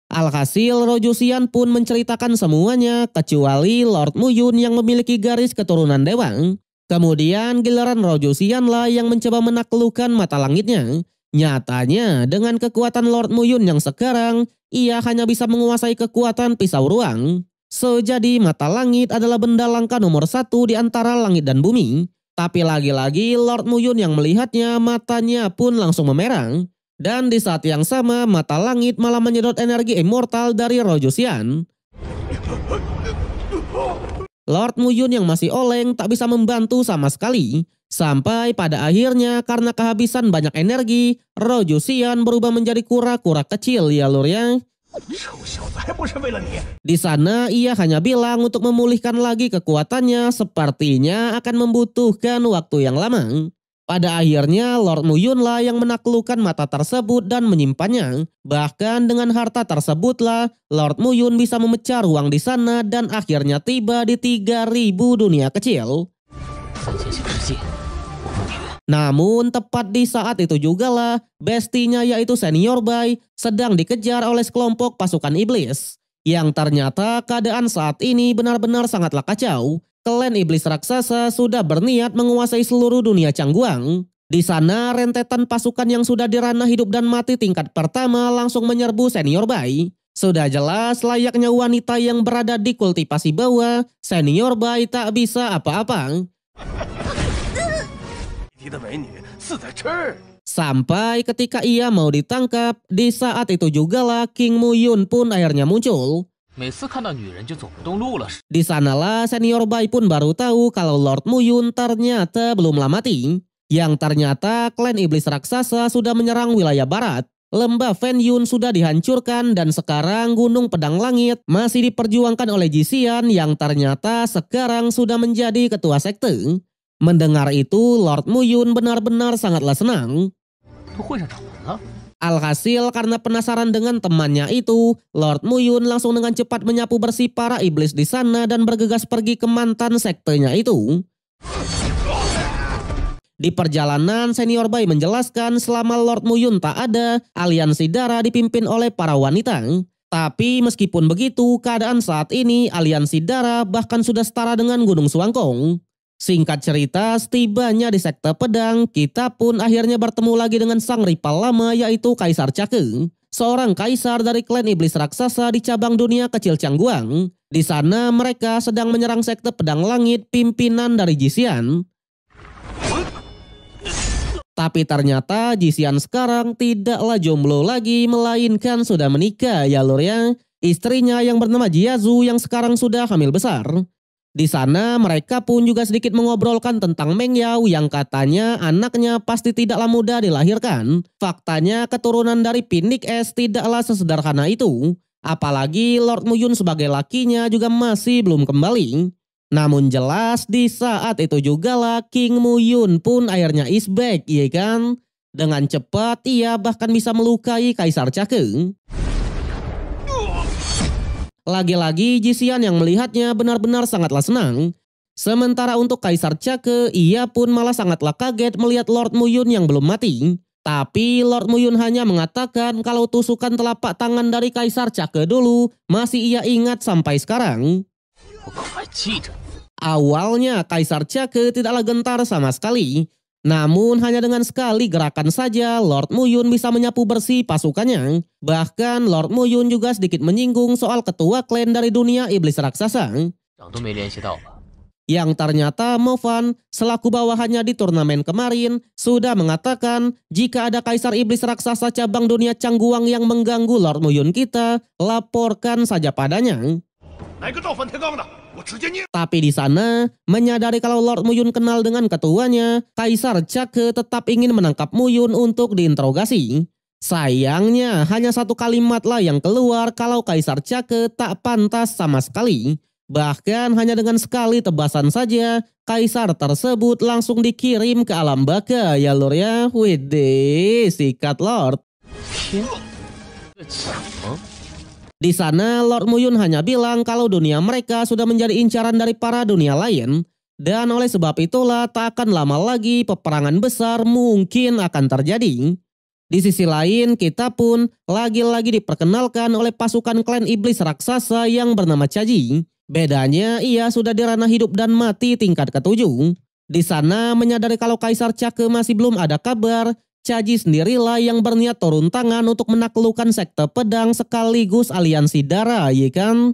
Speaker 1: Alhasil Roju Xian pun menceritakan semuanya kecuali Lord Muyun yang memiliki garis keturunan dewa. Kemudian giliran Roju Xian lah yang mencoba menaklukkan mata langitnya. Nyatanya dengan kekuatan Lord Muyun yang sekarang, ia hanya bisa menguasai kekuatan pisau ruang. So jadi mata langit adalah benda langka nomor 1 di antara langit dan bumi. Tapi lagi-lagi Lord Muyun yang melihatnya, matanya pun langsung memerang. Dan di saat yang sama mata langit malah menyedot energi immortal dari Rojosian. Lord Muyun yang masih oleng tak bisa membantu sama sekali. Sampai pada akhirnya karena kehabisan banyak energi, Rojosian berubah menjadi kura-kura kecil ya lur ya. Di sana ia hanya bilang untuk memulihkan lagi kekuatannya sepertinya akan membutuhkan waktu yang lama. Pada akhirnya Lord Muyun lah yang menaklukkan mata tersebut dan menyimpannya. Bahkan dengan harta tersebutlah Lord Muyun bisa memecah ruang di sana dan akhirnya tiba di 3000 dunia kecil. Namun tepat di saat itu juga lah bestinya yaitu Senior Bai sedang dikejar oleh sekelompok pasukan iblis. Yang ternyata keadaan saat ini benar-benar sangatlah kacau. Klan iblis raksasa sudah berniat menguasai seluruh dunia Cangguang. Di sana rentetan pasukan yang sudah di ranah hidup dan mati tingkat pertama langsung menyerbu Senior Bai. Sudah jelas layaknya wanita yang berada di kultivasi bawah, Senior Bai tak bisa apa-apa. Sampai ketika ia mau ditangkap, di saat itu jugalah King Muyun pun akhirnya muncul. Di sanalah Senior Bai pun baru tahu kalau Lord Muyun ternyata belumlah mati. Yang ternyata klan iblis raksasa sudah menyerang wilayah barat. Lembah Fen Yun sudah dihancurkan dan sekarang Gunung Pedang Langit masih diperjuangkan oleh Jisian yang ternyata sekarang sudah menjadi ketua sekte. Mendengar itu, Lord Muyun benar-benar sangatlah senang. Alhasil karena penasaran dengan temannya itu, Lord Muyun langsung dengan cepat menyapu bersih para iblis di sana dan bergegas pergi ke mantan sektenya itu. Di perjalanan, Senior Bai menjelaskan selama Lord Muyun tak ada, aliansi darah dipimpin oleh para wanita. Tapi meskipun begitu, keadaan saat ini aliansi darah bahkan sudah setara dengan Gunung Suangkong. Singkat cerita, setibanya di sekte pedang, kita pun akhirnya bertemu lagi dengan sang rival lama yaitu Kaisar Cake. Seorang kaisar dari klan iblis raksasa di cabang dunia kecil Cangguang. Di sana mereka sedang menyerang sekte pedang langit pimpinan dari Jisian. Tapi ternyata Jisian sekarang tidaklah jomblo lagi melainkan sudah menikah ya lur ya. Istrinya yang bernama Jiazu yang sekarang sudah hamil besar. Di sana mereka pun juga sedikit mengobrolkan tentang Meng Yao yang katanya anaknya pasti tidaklah mudah dilahirkan. Faktanya keturunan dari Phoenix S tidaklah sesederhana itu. Apalagi Lord Muyun sebagai lakinya juga masih belum kembali. Namun jelas di saat itu juga lah King Muyun pun akhirnya is back, iya kan? Dengan cepat ia bahkan bisa melukai Kaisar Cake. Lagi-lagi Jisian yang melihatnya benar-benar sangatlah senang. Sementara untuk Kaisar Cake, ia pun malah sangatlah kaget melihat Lord Muyun yang belum mati. Tapi Lord Muyun hanya mengatakan kalau tusukan telapak tangan dari Kaisar Cake dulu masih ia ingat sampai sekarang. Awalnya Kaisar Cake tidaklah gentar sama sekali. Namun hanya dengan sekali gerakan saja Lord Muyun bisa menyapu bersih pasukannya. Bahkan Lord Muyun juga sedikit menyinggung soal ketua klan dari dunia iblis raksasa. Yang ternyata Movan selaku bawahannya di turnamen kemarin sudah mengatakan jika ada kaisar iblis raksasa cabang dunia Cangguang yang mengganggu Lord Muyun kita, laporkan saja padanya. Tapi di sana, menyadari kalau Lord Muyun kenal dengan ketuanya, Kaisar Cake tetap ingin menangkap Muyun untuk diinterogasi. Sayangnya, hanya satu kalimat lah yang keluar kalau Kaisar Cake tak pantas sama sekali. Bahkan hanya dengan sekali tebasan saja, Kaisar tersebut langsung dikirim ke alam baka ya lor ya. Widih, sikat Lord. Di sana Lord Muyun hanya bilang kalau dunia mereka sudah menjadi incaran dari para dunia lain. Dan oleh sebab itulah tak akan lama lagi peperangan besar mungkin akan terjadi. Di sisi lain kita pun lagi-lagi diperkenalkan oleh pasukan klan iblis raksasa yang bernama Caji. Bedanya ia sudah di ranah hidup dan mati tingkat ke-7. Di sana menyadari kalau Kaisar Cake masih belum ada kabar. Caji sendirilah yang berniat turun tangan untuk menaklukkan sekte pedang sekaligus aliansi darah, ya kan?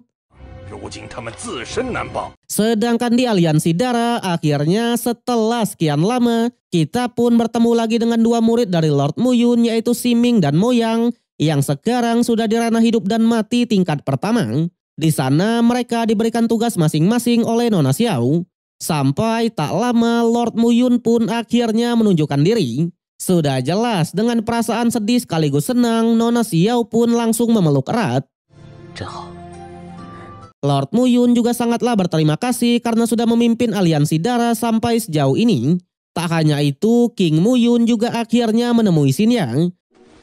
Speaker 2: 竟他们自身难保。
Speaker 1: Sedangkan di aliansi darah, akhirnya setelah sekian lama, kita pun bertemu lagi dengan dua murid dari Lord Muyun, yaitu Siming dan Moyang, yang sekarang sudah di ranah hidup dan mati tingkat pertama. Di sana mereka diberikan tugas masing-masing oleh Nona Xiao. Sampai tak lama Lord Muyun pun akhirnya menunjukkan diri. Sudah jelas dengan perasaan sedih sekaligus senang, Nona Xiao pun langsung memeluk erat.
Speaker 3: 真好。
Speaker 1: Lord Muyun juga sangatlah berterima kasih karena sudah memimpin aliansi darah sampai sejauh ini. Tak hanya itu, King Muyun juga akhirnya menemui Xin Yang.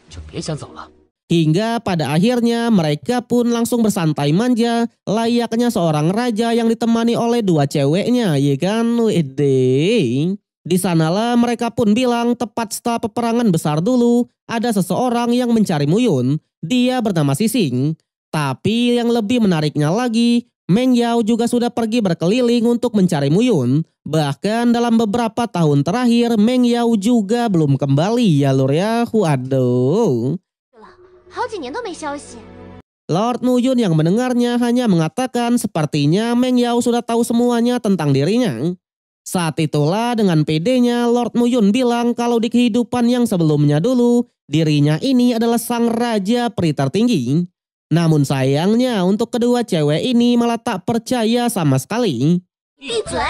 Speaker 3: 就别想走了。
Speaker 1: Hingga pada akhirnya mereka pun langsung bersantai manja layaknya seorang raja yang ditemani oleh dua ceweknya, ya kan? Wede. Di sanalah mereka pun bilang tepat setelah peperangan besar dulu ada seseorang yang mencari Muyun. Dia bernama Sising. Tapi yang lebih menariknya lagi, Meng Yao juga sudah pergi berkeliling untuk mencari Muyun. Bahkan dalam beberapa tahun terakhir Meng Yao juga belum kembali ya lur ya. Waduh.
Speaker 4: 好几年都没消息。
Speaker 1: Lord Muyun yang mendengarnya hanya mengatakan sepertinya Meng Yao sudah tahu semuanya tentang dirinya. Saat itulah dengan pedenya Lord Muyun bilang kalau di kehidupan yang sebelumnya dulu, dirinya ini adalah sang raja peri tertinggi. Namun sayangnya untuk kedua cewek ini malah tak percaya sama sekali.
Speaker 4: 闭嘴！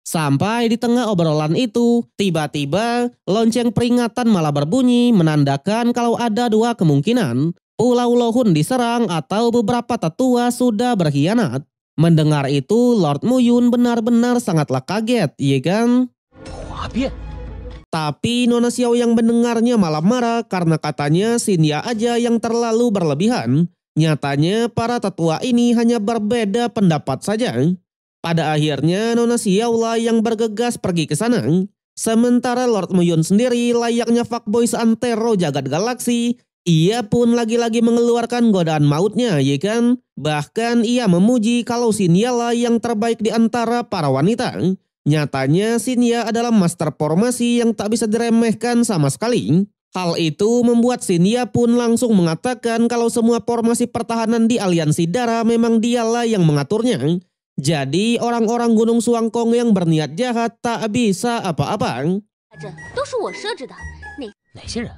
Speaker 1: Sampai di tengah obrolan itu, tiba-tiba lonceng peringatan malah berbunyi menandakan kalau ada dua kemungkinan. Pulau Lohun diserang atau beberapa tetua sudah berkhianat. Mendengar itu, Lord Muyun benar-benar sangatlah kaget, iya kan?
Speaker 3: 哗变，
Speaker 1: Tapi Nona Xiao yang mendengarnya malah marah karena katanya Xinya aja yang terlalu berlebihan. Nyatanya para tetua ini hanya berbeda pendapat saja. Pada akhirnya Nona Xiao lah yang bergegas pergi ke sana. Sementara Lord Muyun sendiri layaknya fuckboy seantero jagat galaksi, ia pun lagi-lagi mengeluarkan godaan mautnya, ya kan? Bahkan ia memuji kalau Xinya lah yang terbaik di antara para wanita. Nyatanya Xinya adalah master formasi yang tak bisa diremehkan sama sekali. Hal itu membuat Xinya pun langsung mengatakan kalau semua formasi pertahanan di aliansi darah memang dialah yang mengaturnya. Jadi orang-orang Gunung Suangkong yang berniat jahat tak bisa apa-apa.
Speaker 4: 这都是我设置的。
Speaker 3: 哪些人？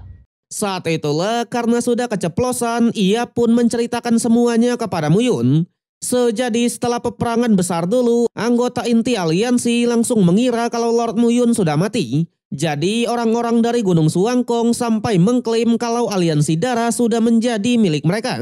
Speaker 1: Saat itulah karena sudah keceplosan, ia pun menceritakan semuanya kepada Muyun. Sejadi setelah peperangan besar dulu, anggota inti aliansi langsung mengira kalau Lord Muyun sudah mati. Jadi orang-orang dari Gunung Suangkong sampai mengklaim kalau aliansi darah sudah menjadi milik mereka.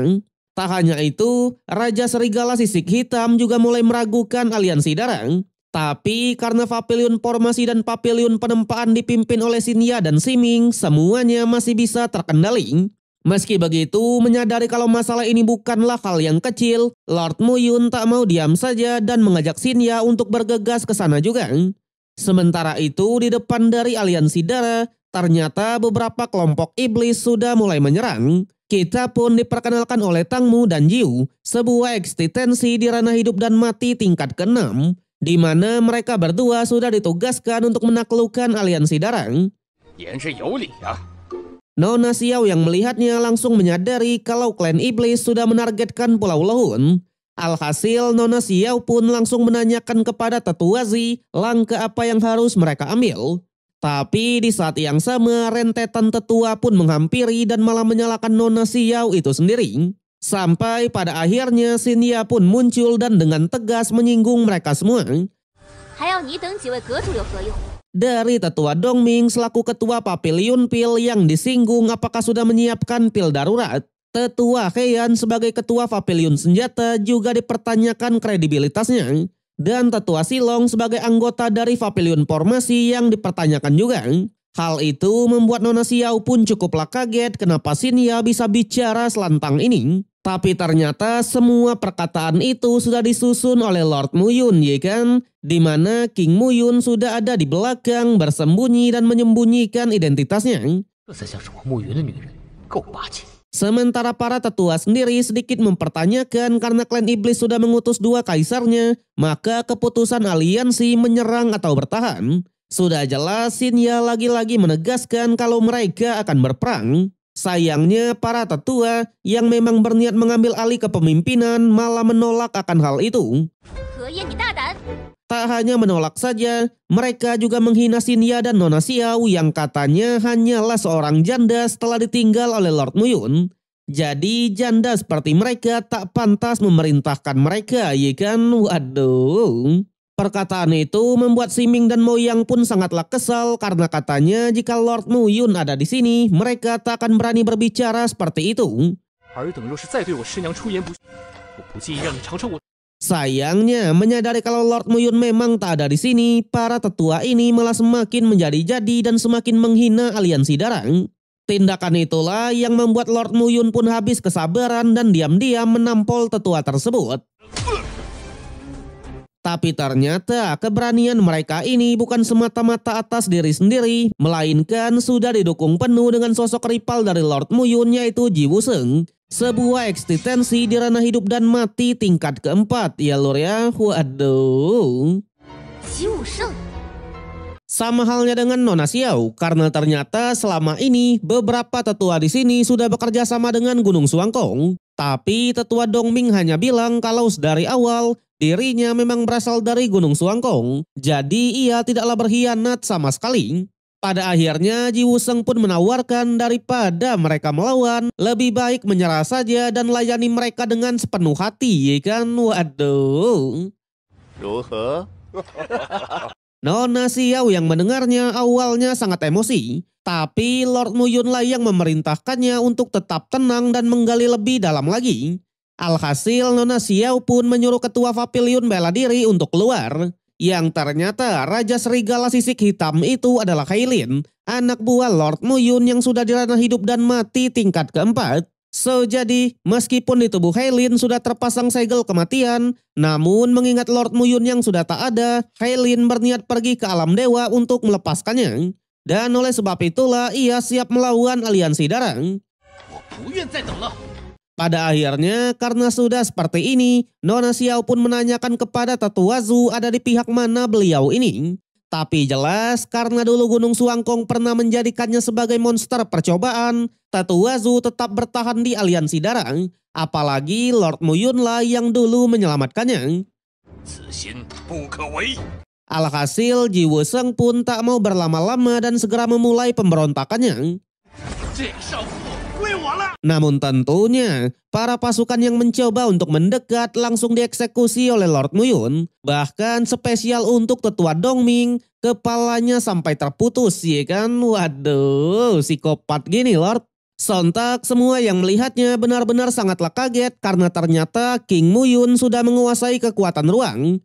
Speaker 1: Tak hanya itu, Raja Serigala Sisik Hitam juga mulai meragukan aliansi darah. Tapi karena Pavilion Formasi dan Pavilion Penempaan dipimpin oleh Xinya dan Siming, semuanya masih bisa terkendali. Meski begitu, menyadari kalau masalah ini bukanlah hal yang kecil, Lord Muyun tak mau diam saja dan mengajak Xinya untuk bergegas ke sana juga. Sementara itu, di depan dari aliansi darah, ternyata beberapa kelompok iblis sudah mulai menyerang. Kita pun diperkenalkan oleh Tangmu dan Jiu, sebuah eksistensi di ranah hidup dan mati tingkat ke-6, di mana mereka berdua sudah ditugaskan untuk menaklukkan aliansi darah.
Speaker 2: 言是有理啊。
Speaker 1: Nona Xiao yang melihatnya langsung menyadari kalau klan iblis sudah menargetkan Pulau Lohun. Alhasil Nona Xiao pun langsung menanyakan kepada tetua Zi langkah apa yang harus mereka ambil. Tapi di saat yang sama rentetan tetua pun menghampiri dan malah menyalahkan Nona Xiao itu sendiri. Sampai pada akhirnya Xinya pun muncul dan dengan tegas menyinggung mereka semua.
Speaker 4: 还要你等几位阁主有何用？
Speaker 1: Dari tetua Dongming selaku ketua Pavilion Pil yang disinggung apakah sudah menyiapkan pil darurat. Tetua Heian sebagai ketua Pavilion Senjata juga dipertanyakan kredibilitasnya. Dan tetua Silong sebagai anggota dari Pavilion Formasi yang dipertanyakan juga. Hal itu membuat Nona Xiao pun cukuplah kaget kenapa Xinya bisa bicara selantang ini. Tapi ternyata semua perkataan itu sudah disusun oleh Lord Muyun, ya kan? Di mana King Muyun sudah ada di belakang bersembunyi dan menyembunyikan identitasnya.
Speaker 3: 这才像是我暮云的女人，够霸气。
Speaker 1: Sementara para tetua sendiri sedikit mempertanyakan karena klan iblis sudah mengutus dua kaisarnya, maka keputusan aliansi menyerang atau bertahan. Sudah jelas Xinya lagi-lagi menegaskan kalau mereka akan berperang. Sayangnya para tetua yang memang berniat mengambil alih kepemimpinan malah menolak akan hal itu.
Speaker 4: 荷叶，你大胆！
Speaker 1: Tak hanya menolak saja, mereka juga menghina Xinya dan Nona Xiao yang katanya hanyalah seorang janda setelah ditinggal oleh Lord Muyun. Jadi janda seperti mereka tak pantas memerintahkan mereka, ya kan? Waduh. Perkataan itu membuat Siming dan Moyang pun sangatlah kesal karena katanya jika Lord Muyun ada di sini, mereka tak akan berani berbicara seperti itu.
Speaker 3: 尔等若是再对我师娘出言不逊，我不介意让你尝尝我。
Speaker 1: Sayangnya, menyadari kalau Lord Muyun memang tak ada di sini, para tetua ini malah semakin menjadi-jadi dan semakin menghina aliansi Darang. Tindakan itulah yang membuat Lord Muyun pun habis kesabaran dan diam-diam menampol tetua tersebut. Tapi ternyata keberanian mereka ini bukan semata-mata atas diri sendiri, melainkan sudah didukung penuh dengan sosok rival dari Lord Muyun yaitu Ji Wuseng. Sebuah eksistensi di ranah hidup dan mati tingkat keempat, ya lur ya. Waduh.
Speaker 4: 习武圣，
Speaker 1: Sama halnya dengan Nona Xiao, karena ternyata selama ini beberapa tetua di sini sudah bekerja sama dengan Gunung Suangkong. Tapi tetua Dongming hanya bilang kalau dari awal dirinya memang berasal dari Gunung Suangkong. Jadi ia tidaklah berkhianat sama sekali. Pada akhirnya Ji Wuseng pun menawarkan daripada mereka melawan, lebih baik menyerah saja dan layani mereka dengan sepenuh hati, ya kan? Waduh.
Speaker 2: 如何？
Speaker 1: Nona Xiao yang mendengarnya awalnya sangat emosi. Tapi Lord Muyun lah yang memerintahkannya untuk tetap tenang dan menggali lebih dalam lagi. Alhasil Nona Xiao pun menyuruh ketua Pavilion bela diri untuk keluar. Yang ternyata Raja Serigala Sisik Hitam itu adalah Kailin, anak buah Lord Muyun yang sudah di ranah hidup dan mati tingkat keempat. So jadi meskipun di tubuh Kailin sudah terpasang segel kematian, namun mengingat Lord Muyun yang sudah tak ada, Kailin berniat pergi ke alam dewa untuk melepaskannya. Dan oleh sebab itulah ia siap melawan aliansi Darang.
Speaker 3: 我不愿再等了。
Speaker 1: Pada akhirnya karena sudah seperti ini, Nona Xiao pun menanyakan kepada Tetua Zhu ada di pihak mana beliau ini. Tapi jelas karena dulu Gunung Suangkong pernah menjadikannya sebagai monster percobaan, Tetua Zhu tetap bertahan di aliansi Darang. Apalagi Lord Muyun lah yang dulu menyelamatkannya.
Speaker 2: 此心不可违。
Speaker 1: Alhasil Ji Wuseng pun tak mau berlama-lama dan segera memulai pemberontakannya.
Speaker 2: 这少妇归我了。
Speaker 1: Namun tentunya, para pasukan yang mencoba untuk mendekat langsung dieksekusi oleh Lord Muyun. Bahkan spesial untuk tetua Dongming, kepalanya sampai terputus, ya kan? Waduh, psikopat gini Lord. Sontak semua yang melihatnya benar-benar sangatlah kaget karena ternyata King Muyun sudah menguasai kekuatan ruang.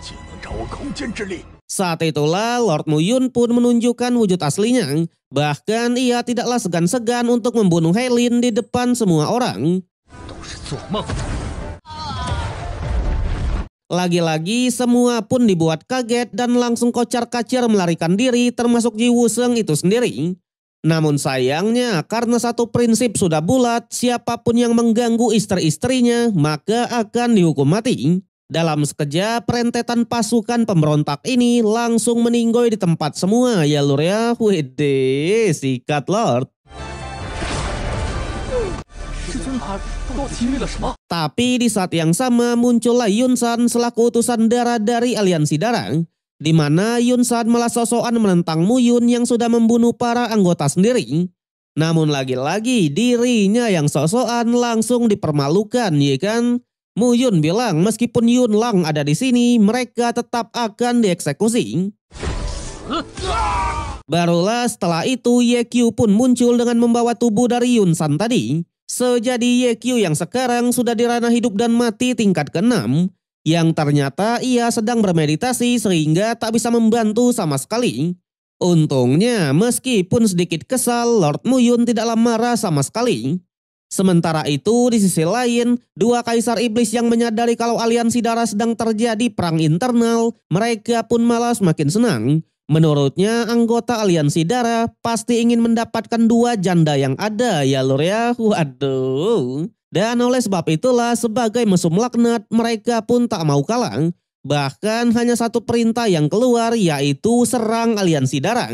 Speaker 2: 竟能掌握空间之力，
Speaker 1: Saat itulah Lord Muyun pun menunjukkan wujud aslinya. Bahkan ia tidaklah segan-segan untuk membunuh Helin di depan semua orang.
Speaker 3: 都是做梦。
Speaker 1: Lagi-lagi semua pun dibuat kaget dan langsung kocar-kacir melarikan diri termasuk Ji Wuseng itu sendiri. Namun sayangnya karena satu prinsip sudah bulat, siapapun yang mengganggu istri-istrinya maka akan dihukum mati. Dalam sekejap rentetan pasukan pemberontak ini langsung meninggoy di tempat semua ya lur ya. Wede, sikat Lord.
Speaker 3: 师尊他到底经历了什么？
Speaker 1: Tapi di saat yang sama muncullah Yun San selaku utusan darah dari aliansi Darang. Di mana Yun San malah sosokan menentang Muyun yang sudah membunuh para anggota sendiri. Namun lagi-lagi dirinya yang sosokan langsung dipermalukan, ya kan? Muyun bilang meskipun Yun Lang ada di sini, mereka tetap akan dieksekusi. Barulah setelah itu Yekyu pun muncul dengan membawa tubuh dari Yun San tadi. Sejadi Yekyu yang sekarang sudah di ranah hidup dan mati tingkat ke-6. Yang ternyata ia sedang bermeditasi sehingga tak bisa membantu sama sekali. Untungnya meskipun sedikit kesal, Lord Muyun tidaklah marah sama sekali. Sementara itu di sisi lain, dua kaisar iblis yang menyadari kalau aliansi darah sedang terjadi perang internal, mereka pun malah semakin senang. Menurutnya anggota aliansi darah pasti ingin mendapatkan dua janda yang ada ya lur ya. Waduh. Dan oleh sebab itulah sebagai musuh laknat mereka pun tak mau kalah. Bahkan hanya satu perintah yang keluar yaitu serang aliansi darah.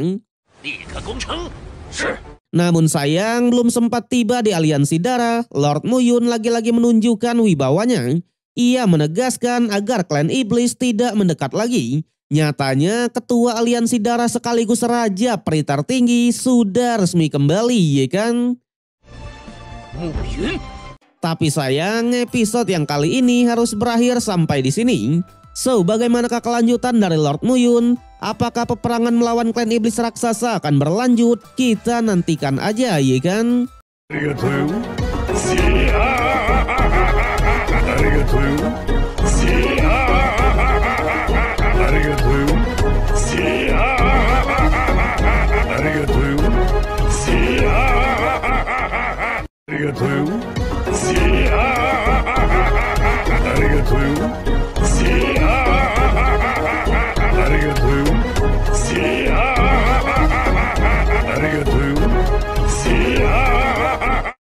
Speaker 2: 立刻攻城。是。
Speaker 1: Namun sayang belum sempat tiba di aliansi darah, Lord Muyun lagi-lagi menunjukkan wibawanya. Ia menegaskan agar klan iblis tidak mendekat lagi. Nyatanya ketua aliansi darah sekaligus raja peri tertinggi sudah resmi kembali, ya kan? Tapi sayang episode yang kali ini harus berakhir sampai di sini. So, bagaimanakah kelanjutan dari Lord Muyun? Apakah peperangan melawan klan iblis raksasa akan berlanjut? Kita nantikan aja, ya kan?
Speaker 2: Arigatou.